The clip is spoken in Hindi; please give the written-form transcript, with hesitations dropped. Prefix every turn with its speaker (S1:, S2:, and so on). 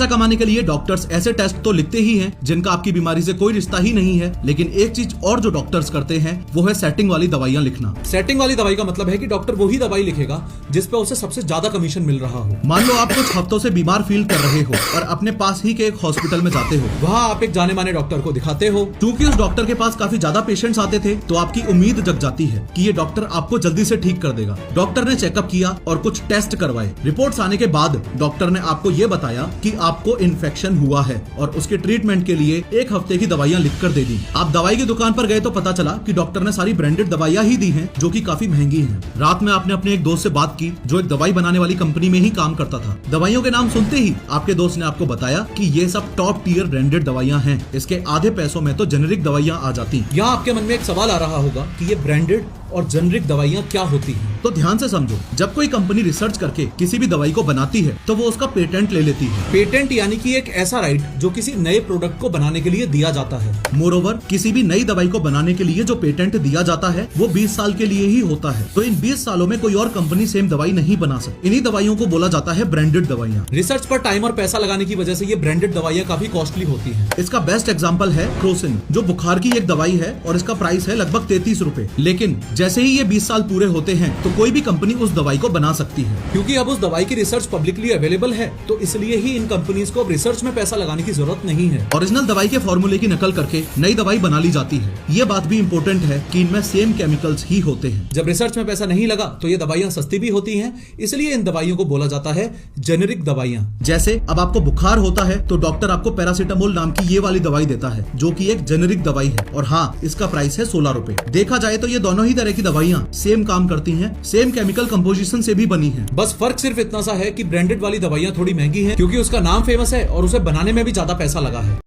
S1: पैसा कमाने के लिए डॉक्टर्स ऐसे टेस्ट तो लिखते ही हैं जिनका आपकी बीमारी से कोई रिश्ता ही नहीं है, लेकिन एक चीज और जो डॉक्टर्स करते हैं वो है सेटिंग वाली दवाइयाँ लिखना।
S2: सेटिंग वाली दवाई का मतलब है कि डॉक्टर वही दवाई लिखेगा जिस पे उसे सबसे ज्यादा कमीशन मिल रहा हो।
S1: मान लो आप कुछ हफ्तों से बीमार फील कर रहे हो और अपने पास ही के एक हॉस्पिटल में जाते हो।
S2: वहाँ आप एक जाने माने डॉक्टर को दिखाते हो।
S1: क्योंकि उस डॉक्टर के पास काफी ज्यादा पेशेंट्स आते थे तो आपकी उम्मीद जग जाती है कि ये डॉक्टर आपको जल्दी से ठीक कर देगा। डॉक्टर ने चेकअप किया और कुछ टेस्ट करवाए। रिपोर्ट्स आने के बाद डॉक्टर ने आपको ये बताया कि आपको इन्फेक्शन हुआ है और उसके ट्रीटमेंट के लिए एक हफ्ते की दवाइयाँ लिख कर दे दी। आप दवाई की दुकान पर गए तो पता चला कि डॉक्टर ने सारी ब्रांडेड दवाइयाँ ही दी हैं जो कि काफी महंगी हैं। रात में आपने अपने एक दोस्त से बात की जो एक दवाई बनाने वाली कंपनी में ही काम करता था। दवाइयों के नाम सुनते ही आपके दोस्त ने आपको बताया कि ये सब टॉप टियर ब्रांडेड दवाइयाँ हैं, इसके आधे पैसों में तो जेनेरिक दवाइयाँ आ जाती।
S2: यहाँ आपके मन में एक सवाल आ रहा होगा कि ये ब्रांडेड और जेनेरिक दवाइयाँ क्या होती हैं?
S1: तो ध्यान से समझो, जब कोई कंपनी रिसर्च करके किसी भी दवाई को बनाती है तो वो उसका पेटेंट ले लेती है।
S2: पेटेंट यानी कि एक ऐसा राइट जो किसी नए प्रोडक्ट को बनाने के लिए दिया जाता है।
S1: मोरोवर, किसी भी नई दवाई को बनाने के लिए जो पेटेंट दिया जाता है वो 20 साल के लिए ही होता है। तो इन 20 सालों में कोई और कंपनी सेम दवाई नहीं बना सकती। इन्हीं दवाइयों को बोला जाता है ब्रांडेड दवाइयाँ।
S2: रिसर्च पर टाइम और पैसा लगाने की वजह से ये ब्रांडेड दवाइयाँ काफी कॉस्टली होती है।
S1: इसका बेस्ट एग्जाम्पल है क्रोसिन, जो बुखार की एक दवाई है और इसका प्राइस है लगभग 33 रुपए। लेकिन जैसे ही ये 20 साल पूरे होते हैं तो कोई भी कंपनी उस दवाई को बना सकती है।
S2: क्योंकि अब उस दवाई की रिसर्च पब्लिकली अवेलेबल है तो इसलिए ही इन कंपनीज को अब रिसर्च में पैसा लगाने की जरूरत नहीं है।
S1: ओरिजिनल दवाई के फॉर्मूले की नकल करके नई दवाई बना ली जाती है। ये बात भी इम्पोर्टेंट है कि इनमें सेम केमिकल्स ही होते हैं।
S2: जब रिसर्च में पैसा नहीं लगा तो ये दवाइयाँ सस्ती भी होती हैं, इसलिए इन दवाइयों को बोला जाता है जेनेरिक दवाइयाँ।
S1: जैसे अब आपको बुखार होता है तो डॉक्टर आपको पैरासीटामोल नाम की ये वाली दवाई देता है जो कि एक जेनेरिक दवाई है और हाँ, इसका प्राइस है 16 रुपए। देखा जाए तो ये दोनों ही तरह की दवाइयाँ सेम काम करती हैं, सेम केमिकल कंपोजिशन से भी बनी हैं।
S2: बस फर्क सिर्फ इतना सा है कि ब्रांडेड वाली दवाइयाँ थोड़ी महंगी हैं क्योंकि उसका नाम फेमस है और उसे बनाने में भी ज्यादा पैसा लगा है।